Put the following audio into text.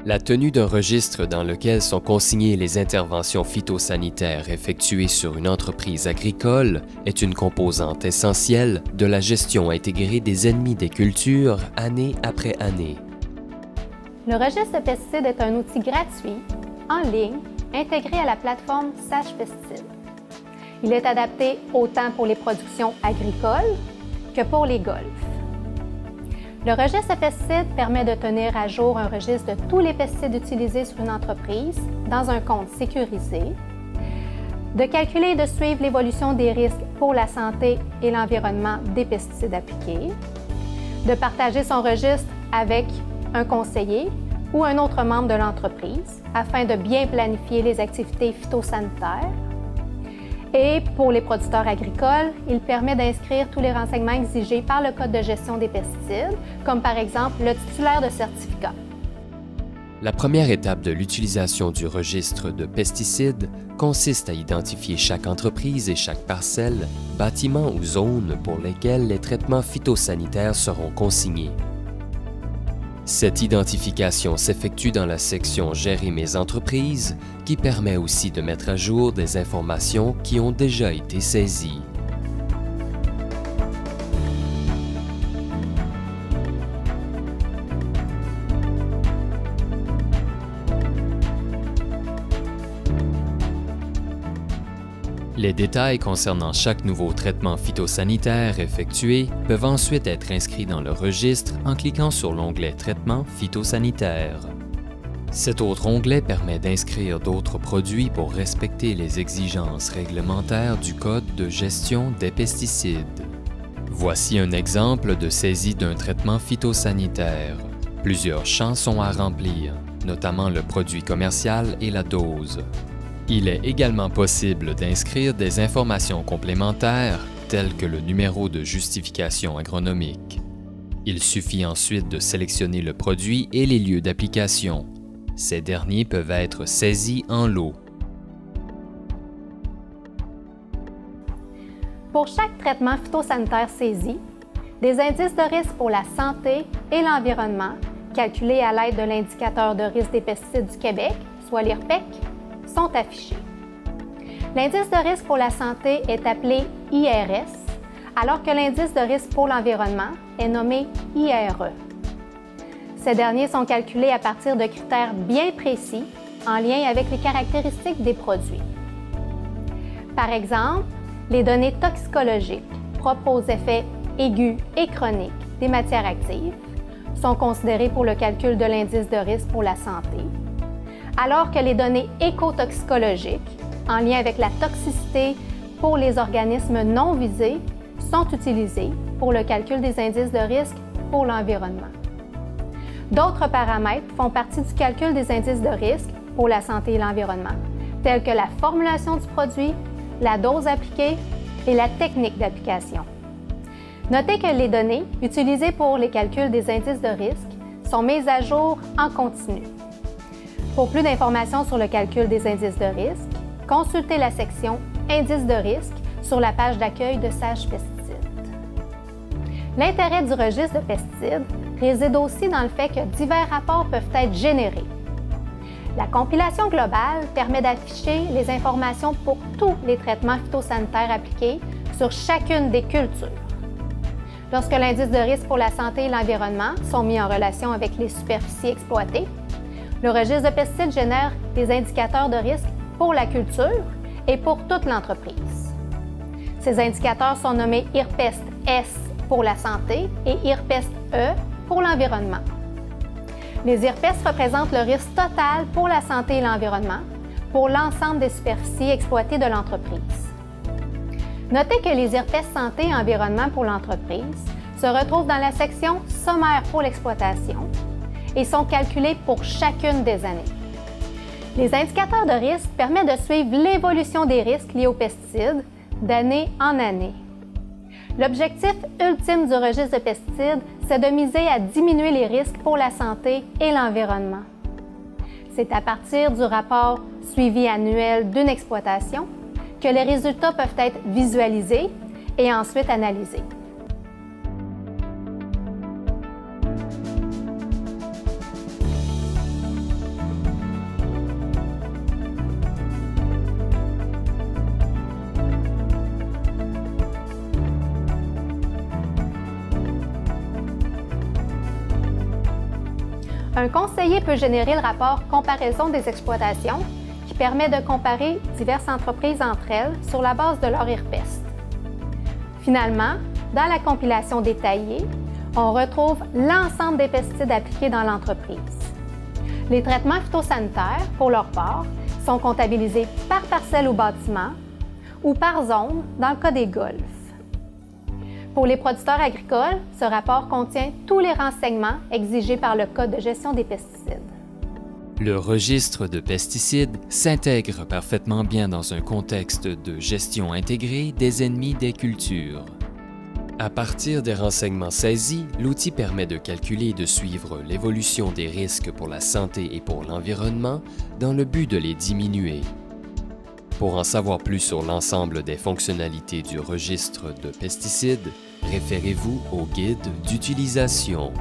La tenue d'un registre dans lequel sont consignées les interventions phytosanitaires effectuées sur une entreprise agricole est une composante essentielle de la gestion intégrée des ennemis des cultures année après année. Le registre de pesticides est un outil gratuit, en ligne, intégré à la plateforme Sage Pesticides. Il est adapté autant pour les productions agricoles que pour les golfs. Le registre de pesticides permet de tenir à jour un registre de tous les pesticides utilisés sur une entreprise dans un compte sécurisé, de calculer et de suivre l'évolution des risques pour la santé et l'environnement des pesticides appliqués, de partager son registre avec un conseiller ou un autre membre de l'entreprise afin de bien planifier les activités phytosanitaires. Et pour les producteurs agricoles, il permet d'inscrire tous les renseignements exigés par le Code de gestion des pesticides, comme par exemple le titulaire de certificat. La première étape de l'utilisation du registre de pesticides consiste à identifier chaque entreprise et chaque parcelle, bâtiment ou zone pour lesquels les traitements phytosanitaires seront consignés. Cette identification s'effectue dans la section « Gérer mes entreprises » qui permet aussi de mettre à jour des informations qui ont déjà été saisies. Les détails concernant chaque nouveau traitement phytosanitaire effectué peuvent ensuite être inscrits dans le registre en cliquant sur l'onglet « Traitement phytosanitaire ». Cet autre onglet permet d'inscrire d'autres produits pour respecter les exigences réglementaires du Code de gestion des pesticides. Voici un exemple de saisie d'un traitement phytosanitaire. Plusieurs champs sont à remplir, notamment le produit commercial et la dose. Il est également possible d'inscrire des informations complémentaires telles que le numéro de justification agronomique. Il suffit ensuite de sélectionner le produit et les lieux d'application. Ces derniers peuvent être saisis en lot. Pour chaque traitement phytosanitaire saisi, des indices de risque pour la santé et l'environnement, calculés à l'aide de l'indicateur de risque des pesticides du Québec, soit l'IRPEC, sont affichés. L'indice de risque pour la santé est appelé IRS, alors que l'indice de risque pour l'environnement est nommé IRE. Ces derniers sont calculés à partir de critères bien précis en lien avec les caractéristiques des produits. Par exemple, les données toxicologiques propres aux effets aigus et chroniques des matières actives sont considérées pour le calcul de l'indice de risque pour la santé, alors que les données écotoxicologiques, en lien avec la toxicité pour les organismes non visés, sont utilisées pour le calcul des indices de risque pour l'environnement. D'autres paramètres font partie du calcul des indices de risque pour la santé et l'environnement, tels que la formulation du produit, la dose appliquée et la technique d'application. Notez que les données utilisées pour les calculs des indices de risque sont mises à jour en continu. Pour plus d'informations sur le calcul des indices de risque, consultez la section « Indices de risque » sur la page d'accueil de Sage Pesticides. L'intérêt du registre de pesticides réside aussi dans le fait que divers rapports peuvent être générés. La compilation globale permet d'afficher les informations pour tous les traitements phytosanitaires appliqués sur chacune des cultures. Lorsque l'indice de risque pour la santé et l'environnement sont mis en relation avec les superficies exploitées, le registre de pesticides génère des indicateurs de risque pour la culture et pour toute l'entreprise. Ces indicateurs sont nommés IRPEST-S pour la santé et IRPEST-E pour l'environnement. Les IRPEST représentent le risque total pour la santé et l'environnement pour l'ensemble des superficies exploitées de l'entreprise. Notez que les IRPEST santé et environnement pour l'entreprise se retrouvent dans la section sommaire pour l'exploitation et sont calculés pour chacune des années. Les indicateurs de risque permettent de suivre l'évolution des risques liés aux pesticides d'année en année. L'objectif ultime du registre de pesticides, c'est de miser à diminuer les risques pour la santé et l'environnement. C'est à partir du rapport suivi annuel d'une exploitation que les résultats peuvent être visualisés et ensuite analysés. Un conseiller peut générer le rapport Comparaison des exploitations qui permet de comparer diverses entreprises entre elles sur la base de leur IRPEST. Finalement, dans la compilation détaillée, on retrouve l'ensemble des pesticides appliqués dans l'entreprise. Les traitements phytosanitaires, pour leur part, sont comptabilisés par parcelle ou bâtiment ou par zone dans le cas des golfs. Pour les producteurs agricoles, ce rapport contient tous les renseignements exigés par le Code de gestion des pesticides. Le registre de pesticides s'intègre parfaitement bien dans un contexte de gestion intégrée des ennemis des cultures. À partir des renseignements saisis, l'outil permet de calculer et de suivre l'évolution des risques pour la santé et pour l'environnement dans le but de les diminuer. Pour en savoir plus sur l'ensemble des fonctionnalités du registre de pesticides, référez-vous au guide d'utilisation.